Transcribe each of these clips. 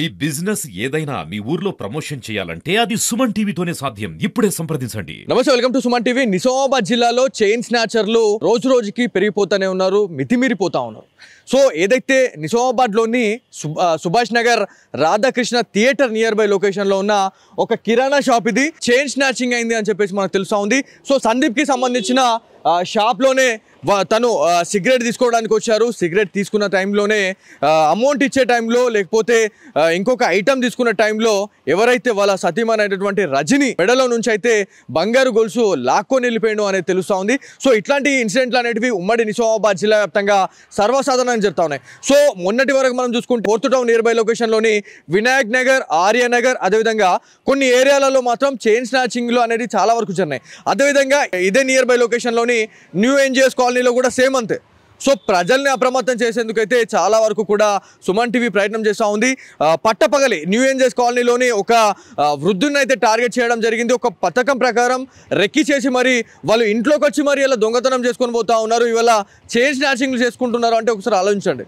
ఈ బిజినెస్ ఏదైనా మీ ఊర్లో ప్రమోషన్ చేయాలంటే అది సుమన్ టీవీతోనే సాధ్యం. ఇప్పుడే సంప్రదించండి. నమస్తే, welcome to Suman TV. Nizamabad జిల్లాలో చైన్ స్నాచర్లు రోజు రోజుకి పెరిగిపోతూనే ఉన్నారు, మితిమీరిపోతా ఉన్నారు. సో ఏదైతే నిజామాబాద్లోని Subhash Nagar Radhakrishna theatre near by లొకేషన్లో ఉన్న ఒక కిరాణా షాప్ ఇది చైన్ స్నాచింగ్ అయింది అని చెప్పేసి మనకు తెలుస్తూ ఉంది. సో సందీప్కి సంబంధించిన షాప్లోనే తను సిగరెట్ తీసుకోవడానికి వచ్చారు. సిగరెట్ తీసుకున్న టైంలోనే అమౌంట్ ఇచ్చే టైంలో లేకపోతే ఇంకొక ఐటమ్ తీసుకున్న టైంలో ఎవరైతే వాళ్ళ సతీమణి అయినటువంటి రజని మెడలో నుంచి అయితే బంగారు గొలుసు లాక్కొని వెళ్ళిపోయాడు అనేది తెలుస్తూ ఉంది. సో ఇట్లాంటి ఇన్సిడెంట్లు అనేటివి ఉమ్మడి నిజామాబాద్ జిల్లా వ్యాప్తంగా సర్వసాధారణంగా జరుగుతూ ఉన్నాయి. సో మొన్నటి వరకు మనం చూసుకుంటే ఫోర్త్ టౌన్ నియర్ బై లొకేషన్లోని వినాయక్ నగర్, ఆర్యనగర్, అదేవిధంగా కొన్ని ఏరియాలలో మాత్రం చైన్ స్నాచింగ్లు అనేది చాలా వరకు జరిగినాయి. అదేవిధంగా ఇదే నియర్ బై లొకేషన్లోని న్యూ ఎన్జిఎస్ కాలనీలో కూడా సేమ్ అంతే. సో ప్రజల్ని అప్రమత్తం చేసేందుకైతే చాలా వరకు కూడా సుమన్ టీవీ ప్రయత్నం చేస్తూ ఉంది. పట్టపగలి న్యూ ఎన్జిఎస్ కాలనీలోని ఒక వృద్ధుని అయితే టార్గెట్ చేయడం జరిగింది. ఒక పథకం ప్రకారం రెక్కి చేసి మరి వాళ్ళు ఇంట్లోకి వచ్చి మరి ఇలా దొంగతనం చేసుకొని పోతా ఉన్నారు. ఇవాళ చైన్ స్నాచింగ్లు చేసుకుంటున్నారు అంటే ఒకసారి ఆలోచించండి.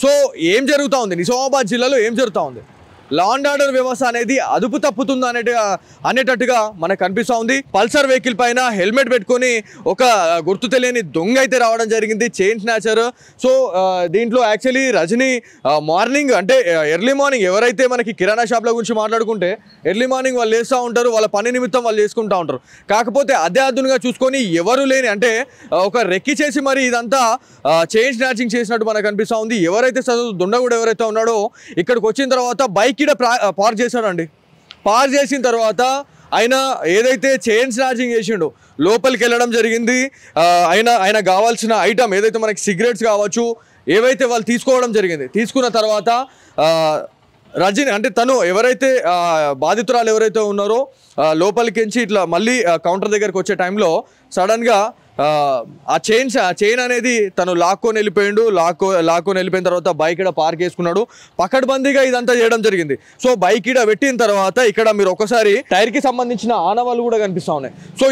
సో ఏం జరుగుతూ ఉంది నిజామాబాద్ జిల్లాలో, ఏం జరుగుతూ ఉంది? లా అండ్ ఆర్డర్ వ్యవస్థ అనేది అదుపు తప్పుతుందా అనేటట్టుగా మనకు కనిపిస్తూ ఉంది. పల్సర్ వెహికల్ పైన హెల్మెట్ పెట్టుకొని ఒక గుర్తు తెలియని దొంగ అయితే రావడం జరిగింది, చైన్ స్నాచర్. సో దీంట్లో యాక్చువల్లీ రజని మార్నింగ్ అంటే ఎర్లీ మార్నింగ్ ఎవరైతే మనకి కిరాణా షాప్ల గురించి మాట్లాడుకుంటే ఎర్లీ మార్నింగ్ వాళ్ళు వేస్తూ ఉంటారు, వాళ్ళ పని నిమిత్తం వాళ్ళు చేసుకుంటూ ఉంటారు. కాకపోతే అదే అదునుగా చూసుకొని ఎవరు లేని అంటే ఒక రెక్కి చేసి మరి ఇదంతా చైన్ స్నాచింగ్ చేసినట్టు మనకు కనిపిస్తూ ఉంది. ఎవరైతే దొండగుడు ఎవరైతే ఉన్నాడో ఇక్కడికి వచ్చిన తర్వాత బైక్ ఇక్కడ పార్క్ చేశాడండి. పార్క్ చేసిన తర్వాత ఆయన ఏదైతే చైన్ స్నాచింగ్ చేసిండో లోపలికి వెళ్ళడం జరిగింది. ఆయన కావాల్సిన ఐటమ్ ఏదైతే మనకి సిగరెట్స్ కావచ్చు ఏవైతే వాళ్ళు తీసుకోవడం జరిగింది. తీసుకున్న తర్వాత రజని అంటే తను ఎవరైతే బాధితురాలు ఎవరైతే ఉన్నారో లోపలికించి ఇట్లా మళ్ళీ కౌంటర్ దగ్గరికి వచ్చే టైంలో సడన్గా ఆ చైన్ అనేది తను లాక్కొని వెళ్ళిపోయిండు. లాక్కొని వెళ్ళిపోయిన తర్వాత బైక్ ఇక్కడ పార్క్ చేసుకున్నాడు. పకడ్బందీగా ఇదంతా చేయడం జరిగింది. సో బైక్ ఇక్కడ పెట్టిన తర్వాత ఇక్కడ మీరు ఒకసారి టైర్కి సంబంధించిన ఆనవాళ్ళు కూడా కనిపిస్తూ ఉన్నాయి. సో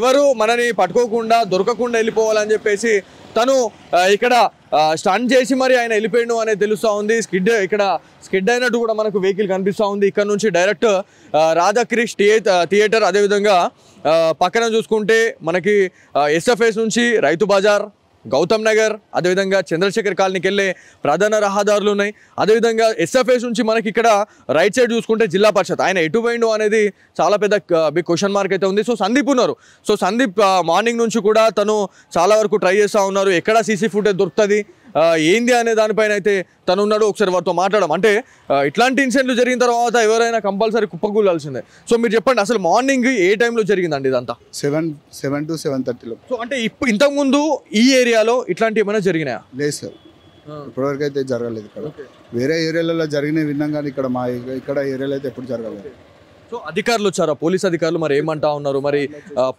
ఎవరు మనని పట్టుకోకుండా దొరకకుండా వెళ్ళిపోవాలని చెప్పేసి తను ఇక్కడ స్టన్ చేసి మరి ఆయన వెళ్ళిపోయాడు అనేది తెలుస్తూ ఉంది. స్కిడ్ అయినట్టు కూడా మనకు వెహికల్ కనిపిస్తూ ఉంది. ఇక్కడ నుంచి డైరెక్ట్ రాధాకృష్ణ థియేటర్, అదేవిధంగా పక్కన చూసుకుంటే మనకి ఎస్ఎఫ్ఎస్ నుంచి రైతు బజార్, గౌతమ్ నగర్, అదేవిధంగా చంద్రశేఖర్ కాలనీకి వెళ్ళే ప్రధాన రహదారులు ఉన్నాయి. అదేవిధంగా ఎస్ఎఫ్ఎస్ నుంచి మనకి ఇక్కడ రైట్ సైడ్ చూసుకుంటే జిల్లా పరిషత్. ఆయన ఎటు పోయిండు అనేది చాలా పెద్ద బిగ్ క్వశ్చన్ మార్క్ అయితే ఉంది. సో సందీప్ ఉన్నారు. సో సందీప్ మార్నింగ్ నుంచి కూడా తను చాలా వరకు ట్రై చేస్తూ ఉన్నారు. ఎక్కడ సీసీ ఫుటేజ్ దొరుకుతుంది ఏంది అనే దానిపైన అయితే తను ఉన్నాడు. ఒకసారి వారితో మాట్లాడడం అంటే ఇట్లాంటి ఇన్సిడెంట్లు జరిగిన తర్వాత ఎవరైనా కంపల్సరీ కుప్పకూలాల్సిందే. సో మీరు చెప్పండి, అసలు మార్నింగ్ ఏ టైంలో జరిగిందండి ఇదంతా? 7 to 7:30లో. సో అంటే ఇంతకుముందు ఈ ఏరియాలో ఇట్లాంటి ఏమైనా జరిగినాయా? లేదు సార్, ఇప్పటివరకు అయితే జరగలేదు. ఇక్కడ వేరే ఏరియాలలో జరిగినవి విన్నాం కానీ ఇక్కడ ఏరియాలో అయితే ఎప్పుడు జరగలేదు. సో అధికారులు వచ్చారా, పోలీస్ అధికారులు మరి ఏమంటా ఉన్నారు? మరి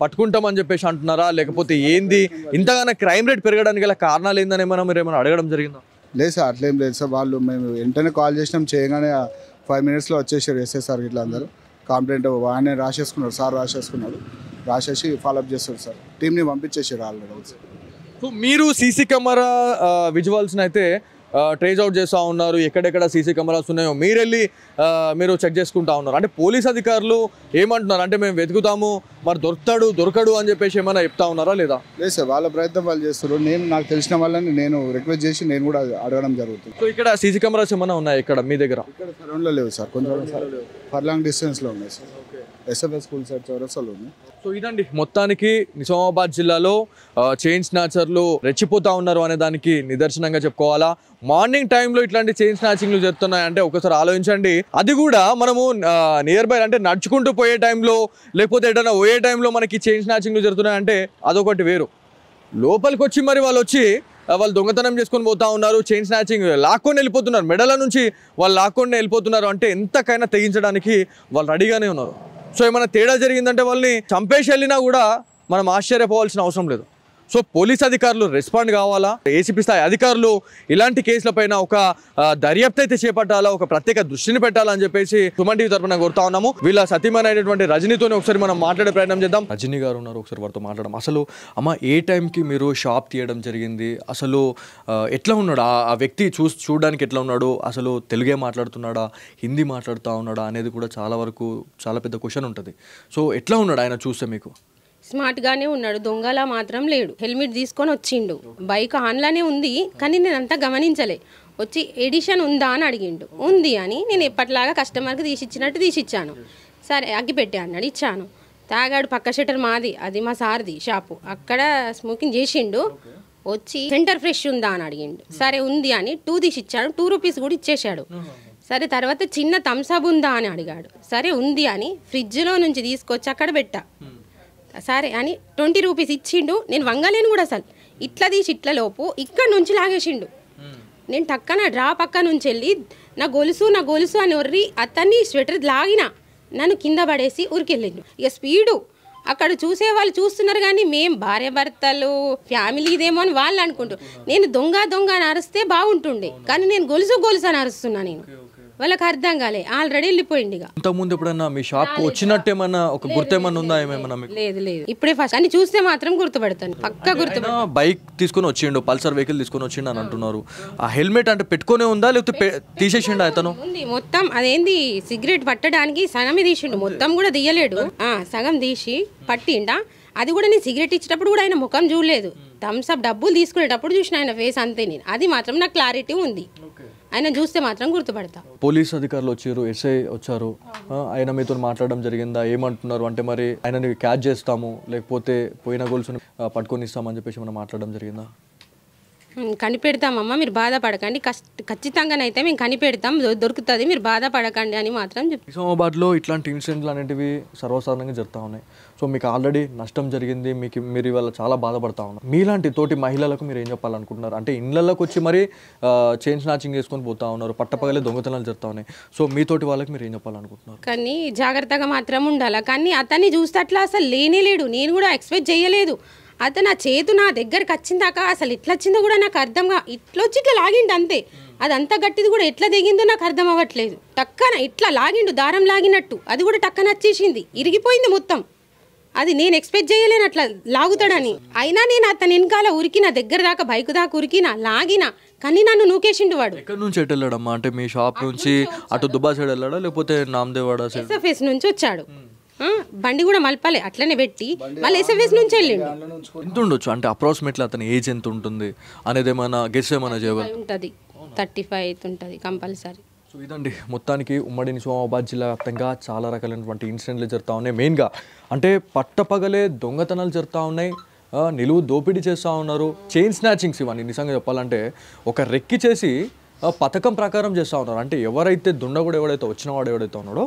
పట్టుకుంటామని చెప్పేసి అంటున్నారా, లేకపోతే ఏంది ఇంతగానో క్రైమ్ రేట్ పెరగడానికి గల కారణాలు ఏందని మీరు ఏమైనా అడగడం జరిగిందా? లేదు సార్, అట్లేం లేదు సార్. వాళ్ళు మేము వెంటనే కాల్ చేసినాం, చేయగానే 5 minutesలో వచ్చేసారు ఎస్ఎస్ఆర్ ఇట్లా అందరూ. కంప్లైంట్ ఆయన రాసేసుకున్నాడు, సార్ రాసేసి ఫాలోఅప్ చేస్తారు సార్. టీంని పంపించేసారు ఆల్రెడీ. సో మీరు సీసీ కెమెరా విజువల్స్ని అయితే ట్రేస్ అవుట్ చేస్తూ ఉన్నారు. ఎక్కడెక్కడ సీసీ కెమెరాస్ ఉన్నాయో మీరు చెక్ చేసుకుంటా ఉన్నారు. అంటే పోలీస్ అధికారులు ఏమంటున్నారు అంటే మేము వెతుకుతాము, మరి దొరకడు అని చెప్పేసి ఏమైనా చెప్తా ఉన్నారా లేదా? లేదు సార్, వాళ్ళ ప్రయత్నం వాళ్ళు చేస్తారు. నాకు తెలిసిన వాళ్ళని నేను రిక్వెస్ట్ చేసి నేను కూడా అడగడం జరుగుతుంది. సో ఇక్కడ సీసీ కెమెరాస్ ఏమైనా ఉన్నాయి ఇక్కడ మీ దగ్గర? ఇక్కడ సరౌండ్లో లేవు సార్, కొంచెం ఫర్లాంగ్ డిస్టెన్స్లో ఉన్నాయి సార్. ఎస్ఎఫ్ఎస్ స్కూల్ సైడ్ చౌరస్తాలో ఉన్నాయి. సో ఇదండి మొత్తానికి నిజామాబాద్ జిల్లాలో చైన్ స్నాచర్లు రెచ్చిపోతా ఉన్నారు అనే దానికి నిదర్శనంగా చెప్పుకోవాలా. మార్నింగ్ టైంలో ఇట్లాంటి చైన్ స్నాచింగ్లు జరుగుతున్నాయంటే ఒకసారి ఆలోచించండి. అది కూడా మనము నియర్ బై అంటే నడుచుకుంటూ పోయే టైంలో లేకపోతే ఎటైనా పోయే టైంలో మనకి చైన్ స్నాచింగ్లు జరుగుతున్నాయంటే అదొకటి వేరు. లోపలికి వచ్చి మరి వాళ్ళు దొంగతనం చేసుకొని పోతా ఉన్నారు, చైన్ స్నాచింగ్ లాక్కొని వెళ్ళిపోతున్నారు, మెడల నుంచి వాళ్ళు లాక్కొని వెళ్ళిపోతున్నారు అంటే ఎంతకైనా తెగించడానికి వాళ్ళు రెడీగానే ఉన్నారు. సో ఏమైనా తేడా జరిగిందంటే వాళ్ళని చంపేసి వెళ్ళినా కూడా మనం ఆశ్చర్యపోవాల్సిన అవసరం లేదు. సో పోలీస్ అధికారులు రెస్పాండ్ కావాలా, ఏసీపీ స్థాయి అధికారులు ఇలాంటి కేసులపైన ఒక దర్యాప్తు అయితే చేపట్టాలా, ఒక ప్రత్యేక దృష్టిని పెట్టాలని చెప్పేసి సుమన్ టీవీ తరపున కోరుతా ఉన్నాము. వీళ్ళ సతీమణి అయినటువంటి రజనీతోనే ఒకసారి మనం మాట్లాడే ప్రయత్నం చేద్దాం. రజనీ గారు ఉన్నారు, ఒకసారి వారితో మాట్లాడడం. అసలు అమ్మ ఏ టైంకి మీరు షాప్ తీయడం జరిగింది, అసలు ఎట్లా ఉన్నాడు ఆ వ్యక్తి, చూడడానికి ఎట్లా ఉన్నాడు, అసలు తెలుగే మాట్లాడుతున్నాడా, హిందీ మాట్లాడుతూ ఉన్నాడా అనేది కూడా చాలా పెద్ద క్వశ్చన్ ఉంటుంది. సో ఎట్లా ఉన్నాడు ఆయన చూస్తే మీకు? స్మార్ట్గానే ఉన్నాడు, దొంగలా మాత్రం లేడు. హెల్మెట్ తీసుకొని వచ్చిండు, బైక్ ఆన్లానే ఉంది కానీ నేను అంతా గమనించలే. వచ్చి ఎడిషన్ ఉందా అని అడిగిండు, ఉంది అని నేను ఎప్పటిలాగా కస్టమర్కి తీసిచ్చినట్టు తీసిచ్చాను. సరే అగ్గిపెట్టే అన్నాడు, ఇచ్చాను. తాగాడు, పక్క షట్టర్ మాది, అది మా సార్ది షాపు, అక్కడ స్మోకింగ్ చేసిండు. వచ్చి సెంటర్ ఫ్రెష్ ఉందా అని అడిగిండు, సరే ఉంది అని 2 తీసిచ్చాడు. 2 రూపీస్ కూడా ఇచ్చేసాడు. సరే తర్వాత చిన్న థమ్స్అప్ ఉందా అని అడిగాడు, సరే ఉంది అని ఫ్రిడ్జ్లో నుంచి తీసుకొచ్చి అక్కడ పెట్టా. సరే అని 20 రూపీస్ ఇచ్చిండు. నేను వంగలేను కూడా, అసలు ఇట్లా తీసి ఇట్ల లోపు ఇక్కడ నుంచి లాగేసిండు. నేను టక్కన డ్రా పక్క నుంచి వెళ్ళి నా గొలుసు అని ఒర్రి అతన్ని స్వెటర్ లాగిన, నన్ను కింద పడేసి ఉరికెళ్ళిండు. ఇక స్పీడు అక్కడ చూసే వాళ్ళు చూస్తున్నారు కానీ మేము భార్య భర్తలు ఫ్యామిలీ ఇదేమో అని వాళ్ళు అనుకుంటారు. నేను దొంగ అని అరిస్తే బాగుంటుండే, కానీ నేను గొలుసు అని అరుస్తున్నా. నేను వాళ్ళకి అర్థం కాలే, ఆల్రెడీ వెళ్ళిపోయింది. ఇక ఇంతకుముందు ఎప్పుడన్నా మీ షాప్ వచ్చినట్టు ఏమన్నా ఒక గుర్తేమన్నా ఉందా? ఏమేమన్నా? లేదు ఇప్పుడే ఫస్ట్ కానీ చూస్తే మాత్రం గుర్తుపడతాను, పక్కా గుర్తుపడతాను. బైక్ తీసుకొని వచ్చిండు, పల్సర్ వెహికల్ తీసుకొని వచ్చిండు అని అంటున్నారు. ఆ హెల్మెట్ అంటే పెట్టుకునే ఉందా లేకపోతే తీసేసిండు అతను? ఉంది మొత్తం. అదేంది సిగరెట్ పట్టడానికి సగమే తీసిండు, మొత్తం కూడా తీయలేడు. సగం తీసి పట్టిండా. అది కూడా నేను సిగరెట్ ఇచ్చేటప్పుడు కూడా ఆయన ముఖం చూడలేదు. థమ్స్అప్ డబ్బులు తీసుకునేటప్పుడు చూసిన ఆయన ఫేస్ అంతే. నేను అది మాత్రం నాకు క్లారిటీ ఉంది, ఆయన చూస్తే మాత్రం గుర్తుపడతా. పోలీస్ అధికారులు వచ్చారు, ఎస్ఐ వచ్చారు, ఆయన మీతో మాట్లాడడం జరిగిందా? ఏమంటున్నారు అంటే మరి ఆయనని క్యాచ్ చేస్తాము లేకపోతే పోయిన గోల్స్ని పట్టుకొని ఇస్తామని చెప్పేసి మనం మాట్లాడడం జరిగిందా? కనిపెడతామమ్మా, మీరు బాధపడకండి, ఖచ్చితంగానైతే మేము కనిపెడతాం, దొరుకుతుంది, మీరు బాధపడకండి అని మాత్రం చెప్తాం. నిజామాబాద్లో ఇట్లాంటి ఇన్సిడెంట్లు అనేటివి సర్వసాధారణంగా జరుగుతూ ఉన్నాయి. సో మీకు ఆల్రెడీ నష్టం జరిగింది, మీరు ఇవాళ చాలా బాధపడతా ఉన్నారు. మీలాంటి తోటి మహిళలకు మీరు ఏం చెప్పాలనుకుంటున్నారు? అంటే ఇళ్ళకి వచ్చి మరి చైన్ స్నాచింగ్ చేసుకొని పోతా ఉన్నారు, పట్టపగలే దొంగతనాలు జరుగుతూ ఉన్నాయి. సో మీతోటి వాళ్ళకి మీరు ఏం చెప్పాలనుకుంటున్నారు? కానీ జాగ్రత్తగా మాత్రం ఉండాలి. కానీ అతన్ని చూస్తే అట్లా అసలు లేనేలేడు, నేను కూడా ఎక్స్పెక్ట్ చేయలేదు. అతను ఆ చేతు నా దగ్గరికి వచ్చిందాక అసలు ఎట్లా వచ్చిందో కూడా నాకు అర్థంగా, ఇట్లా వచ్చి ఇట్లా లాగిండు అంతే. అదంతా గట్టిది కూడా ఎట్లా దిగిందో నాకు అర్థం అవ్వట్లేదు. టక్కన ఇట్లా లాగిండు, దారం లాగినట్టు, అది కూడా టక్కన వచ్చేసింది, ఇరిగిపోయింది మొత్తం. అది నేను ఎక్స్పెక్ట్ చేయలేను అట్లా లాగుతాడని. అయినా నేను అతని వెనకాల ఉరికిన, దగ్గర దాకా బైక్ దాకా ఉరికిన, లాగిన, కానీ నన్ను నూకేసిండు వాడు. ఎక్కడి నుంచి ఎటు వెళ్ళాడమ్మా? అంటే మీ షాప్ నుంచి అటు దుబ్బా సైడ్ వెళ్ళాడా లేకపోతే నామదేవాడ సైడ్? ఎస్ఎఫ్ఎస్ నుంచి వచ్చాడు. బండి కూడా మలపాలి అట్లనే పెట్టి మళ్ళీ ఎస్ఎఫ్ఎస్ నుంచి వెళ్ళిండు. ఎంత ఉండొచ్చు అంటే అప్రాక్సిమేట్లీ అతని ఏజ్ ఎంత ఉంటుంది అనేది ఏమైనా గెస్ ఏమైనా చేయగలరు? ఉంటుంది, 35 ఉంటుంది కంపల్సరీ. సో ఇదండి మొత్తానికి ఉమ్మడి నిజామాబాద్ జిల్లా వ్యాప్తంగా చాలా రకాలైనటువంటి ఇన్సిడెంట్లు జరుగుతూ ఉన్నాయి. మెయిన్గా అంటే పట్టపగలే దొంగతనాలు జరుగుతూ ఉన్నాయి, నిలువు దోపిడీ చేస్తూ ఉన్నారు, చైన్ స్నాచింగ్స్. ఇవన్నీ నిజంగా చెప్పాలంటే ఒక రెక్కి చేసి పథకం ప్రకారం చేస్తూ ఉన్నారు. అంటే ఎవరైతే దుండగుడు వచ్చినవాడు ఎవడైతే ఉన్నాడో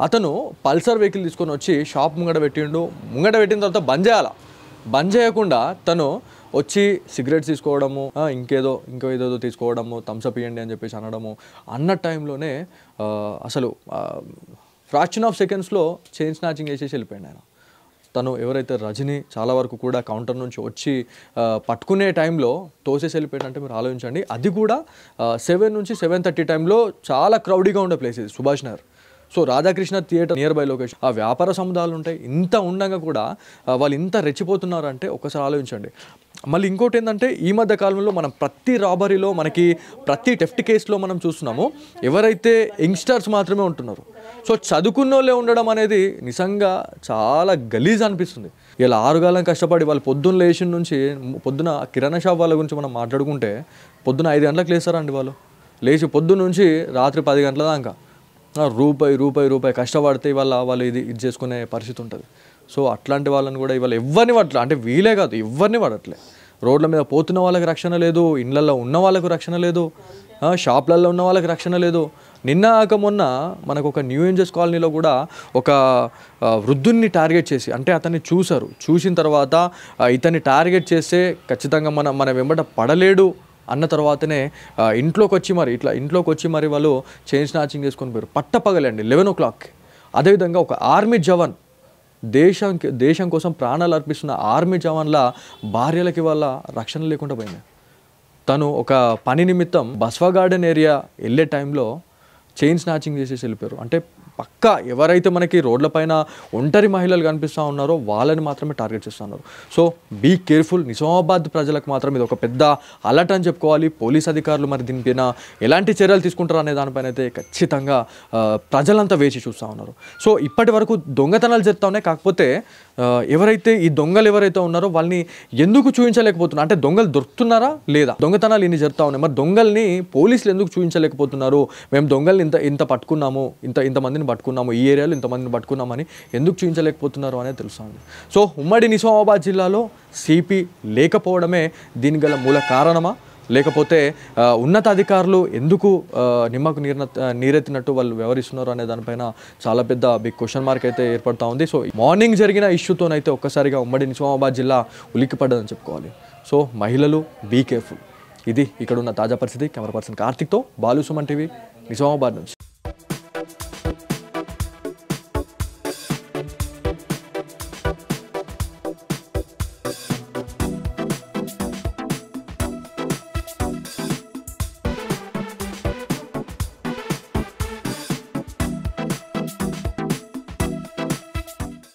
అతను పల్సర్ వెహికల్ తీసుకొని వచ్చి షాప్ ముంగడ పెట్టిన తర్వాత బంద్ చేయకుండా తను వచ్చి సిగరెట్స్ తీసుకోవడము, ఇంకో ఏదేదో తీసుకోవడము, థమ్స్అప్ ఇవ్వండి అని చెప్పేసి అనడము, అన్న టైంలోనే అసలు ఫ్రాక్షన్ ఆఫ్ సెకండ్స్లో చైన్ స్నాచింగ్ చేసేసి వెళ్ళిపోయాడు ఆయన. తను ఎవరైతే రజనీ చాలా వరకు కూడా కౌంటర్ నుంచి వచ్చి పట్టుకునే టైంలో తోసేసి వెళ్ళిపోయాడంటే మీరు ఆలోచించండి. అది కూడా 7 నుంచి 7:30 టైంలో చాలా క్రౌడీగా ఉండే ప్లేస్ ఇది Subhash Nagar. So Radhakrishna theatre near by location, ఆ వ్యాపార సముదాయాలు ఉంటాయి. ఇంత ఉండగా కూడా వాళ్ళు ఇంత రెచ్చిపోతున్నారంటే ఒకసారి ఆలోచించండి. మళ్ళీ ఇంకోటి ఏంటంటే ఈ మధ్య కాలంలో మనం ప్రతి రాబరీలో, మనకి ప్రతి టెఫ్ట్ కేసులో మనం చూస్తున్నాము ఎవరైతే యంగ్స్టర్స్ మాత్రమే ఉంటున్నారు. సో చదువుకున్న వాళ్ళే ఉండడం అనేది నిజంగా చాలా గలీజ్ అనిపిస్తుంది. ఇలా 6 గంటలు కష్టపడి వాళ్ళు పొద్దున్న లేచిన నుంచి పొద్దున కిరాణా షాప్ వాళ్ళ గురించి మనం మాట్లాడుకుంటే పొద్దున 5 గంటలకు లేస్తారండి వాళ్ళు. లేచి పొద్దున్న నుంచి రాత్రి 10 గంటల దాకా రూపాయి కష్టపడితే వాళ్ళు ఇది చేసుకునే పరిస్థితి ఉంటుంది. సో అట్లాంటి వాళ్ళని కూడా ఇవాళ ఎవరిని పడట్లే, అంటే వీలే కాదు ఎవరిని పడట్లే. రోడ్ల మీద పోతున్న వాళ్ళకి రక్షణ లేదు, ఇళ్ళల్లో ఉన్న వాళ్ళకు రక్షణ లేదు, షాప్లలో ఉన్న వాళ్ళకి రక్షణ లేదు. మొన్న మనకు ఒక న్యూ ఏంజెస్ కాలనీలో కూడా ఒక వృద్ధుని టార్గెట్ చేసి, అంటే అతన్ని చూసిన తర్వాత ఇతన్ని టార్గెట్ చేస్తే ఖచ్చితంగా మన వెంబట పడలేడు అన్న తర్వాతనే ఇంట్లోకి వచ్చి మరి వాళ్ళు చైన్ స్నాచింగ్ చేసుకొని పోయారు. పట్టపగలండి 11 o'clock. అదేవిధంగా ఒక ఆర్మీ జవాన్ దేశం కోసం ప్రాణాలు అర్పిస్తున్న ఆర్మీ జవాన్ల భార్యలకి వాళ్ళ రక్షణ లేకుండా పోయింది. తను ఒక పని నిమిత్తం బస్వా గార్డెన్ ఏరియా వెళ్ళే టైంలో చైన్ స్నాచింగ్ చేసేసి వెళ్ళిపోయారు. అంటే పక్కా ఎవరైతే మనకి రోడ్లపైన ఒంటరి మహిళలు కనిపిస్తూ ఉన్నారో వాళ్ళని మాత్రమే టార్గెట్ చేస్తున్నారు. So be careful. నిజామాబాద్ ప్రజలకు మాత్రం ఇది ఒక పెద్ద అలర్ట్ అని చెప్పుకోవాలి. పోలీస్ అధికారులు మరి దీనిపైన ఎలాంటి చర్యలు తీసుకుంటారు అనే దానిపైన అయితే ఖచ్చితంగా ప్రజలంతా వేచి చూస్తూ ఉన్నారు. సో ఇప్పటి వరకు దొంగతనాలు జరుగుతూ ఉన్నాయి. కాకపోతే ఎవరైతే ఈ దొంగలు ఎవరైతే ఉన్నారో వాళ్ళని ఎందుకు చూపించలేకపోతున్నారు, అంటే దొంగలు దొరుకుతున్నారా లేదా, దొంగతనాలు ఇన్ని జరుగుతూ ఉన్నాయి, మరి దొంగల్ని పోలీసులు ఎందుకు చూపించలేకపోతున్నారు, మేము దొంగల్ని ఇంత పట్టుకున్నాము, ఇంతమందిని పట్టుకున్నాము, ఈ ఏరియాలో ఇంతమందిని పట్టుకున్నామని ఎందుకు చూపించలేకపోతున్నారు అనేది తెలుస్తుంది. సో ఉమ్మడి నిజామాబాద్ జిల్లాలో సిపి లేకపోవడమే దీనికి గల మూల కారణమా, లేకపోతే ఉన్నతాధికారులు ఎందుకు నిమ్మకు నీరెత్తినట్టు వాళ్ళు వ్యవహరిస్తున్నారు అనే దానిపైన చాలా పెద్ద బిగ్ క్వశ్చన్ మార్క్ అయితే ఏర్పడుతూ ఉంది. సో మార్నింగ్ జరిగిన ఇష్యూతోనైతే ఒక్కసారిగా ఉమ్మడి నిజామాబాద్ జిల్లా ఉలిక్కిపడ్డదని చెప్పుకోవాలి. సో మహిళలు బీ కేర్ఫుల్. ఇది ఇక్కడ ఉన్న తాజా పరిస్థితి. కెమెరా పర్సన్ కార్తిక్తో బాలు సుమన్ టీవీ నిజామాబాద్ నుంచి.